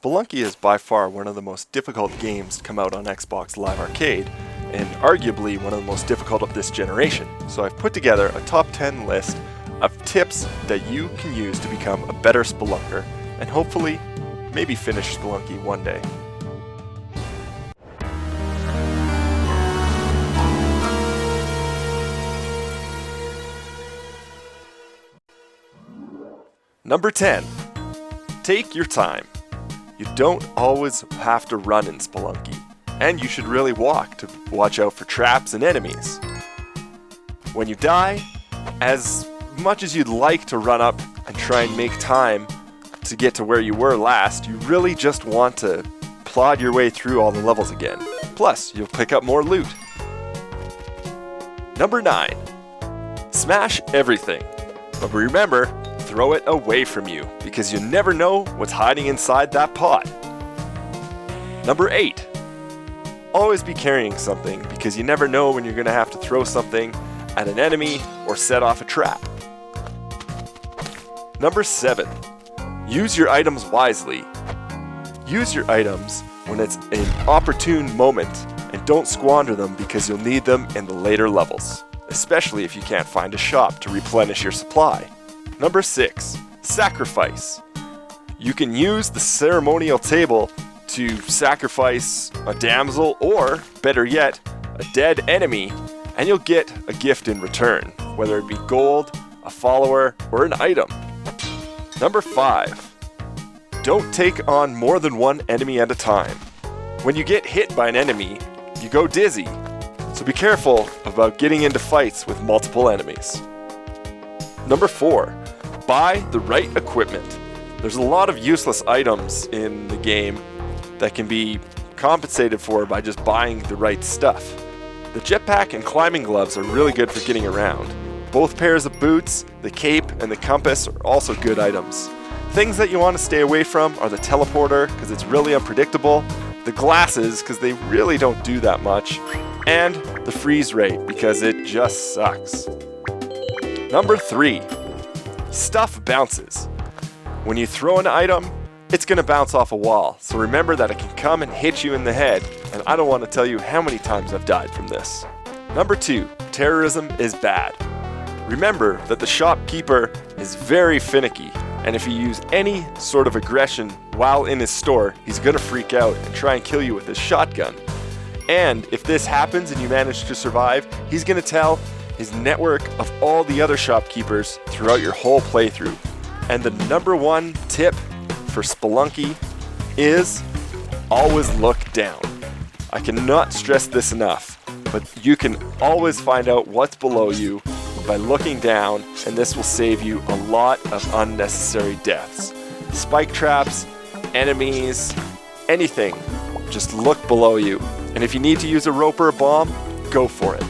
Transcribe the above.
Spelunky is by far one of the most difficult games to come out on Xbox Live Arcade, and arguably one of the most difficult of this generation. So I've put together a top 10 list of tips that you can use to become a better spelunker, and hopefully, maybe finish Spelunky one day. Number 10. Take your time. You don't always have to run in Spelunky, and you should really walk to watch out for traps and enemies. When you die, as much as you'd like to run up and try and make time to get to where you were last, you really just want to plod your way through all the levels again. Plus, you'll pick up more loot. Number 9. Smash everything. But remember, throw it away from you, because you never know what's hiding inside that pot. Number 8. Always be carrying something, because you never know when you're going to have to throw something at an enemy or set off a trap. Number 7. Use your items wisely. Use your items when it's an opportune moment, and don't squander them because you'll need them in the later levels, especially if you can't find a shop to replenish your supply. Number 6. Sacrifice. You can use the ceremonial table to sacrifice a damsel or, better yet, a dead enemy, and you'll get a gift in return, whether it be gold, a follower, or an item. Number 5. Don't take on more than one enemy at a time. When you get hit by an enemy, you go dizzy, so be careful about getting into fights with multiple enemies. Number 4. Buy the right equipment. There's a lot of useless items in the game that can be compensated for by just buying the right stuff. The jetpack and climbing gloves are really good for getting around. Both pairs of boots, the cape, and the compass are also good items. Things that you want to stay away from are the teleporter, because it's really unpredictable, the glasses, because they really don't do that much, and the freeze rate, because it just sucks. Number 3. Stuff bounces. When you throw an item, it's going to bounce off a wall, so remember that it can come and hit you in the head, and I don't want to tell you how many times I've died from this. Number 2. Terrorism is bad. Remember that the shopkeeper is very finicky, and if you use any sort of aggression while in his store, he's going to freak out and try and kill you with his shotgun. And if this happens and you manage to survive, he's going to tell his network of all the other shopkeepers throughout your whole playthrough. And the number 1 tip for Spelunky is always look down. I cannot stress this enough, but you can always find out what's below you by looking down, and this will save you a lot of unnecessary deaths. Spike traps, enemies, anything, just look below you. And if you need to use a rope or a bomb, go for it.